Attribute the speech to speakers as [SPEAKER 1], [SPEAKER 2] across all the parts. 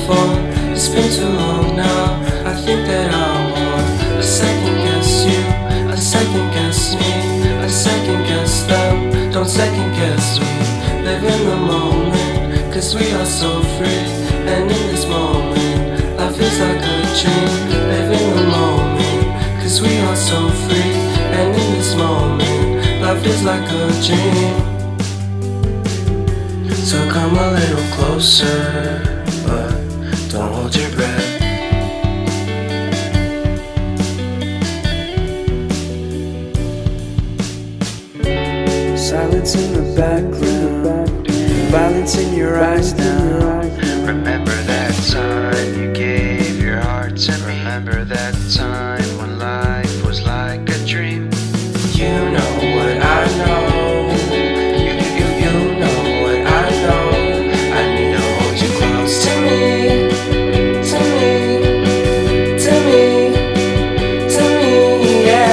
[SPEAKER 1] fall. It's been too long now. I think that I'm on. I second guess you, I second guess me, I second guess them. Don't second guess me. Live in the moment, cause we are so free. And in this moment, life is like a dream. Live in the moment, cause we are so free. And in this moment, life is like a dream. So come a little closer, but don't hold your breath. Silence in the background, violence in your eyes now.
[SPEAKER 2] Remember that time you gave your heart to me. Remember that time when life was like a dream.
[SPEAKER 1] You know what I know. You know what I know. I need to hold you close to me, to me, to me, to me, yeah.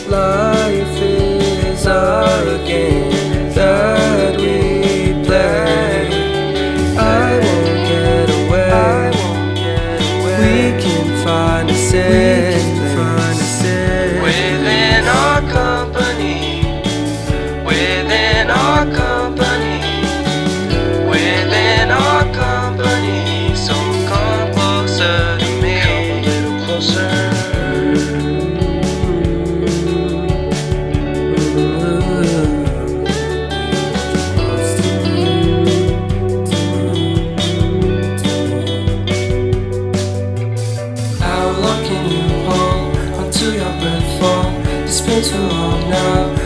[SPEAKER 1] Life is a game that we play. I won't get away. We can find a safe place
[SPEAKER 2] Within our company, within our company, within our company. So come closer to me, come a little closer.
[SPEAKER 1] How long can you hold onto your breath for? It's been too long now.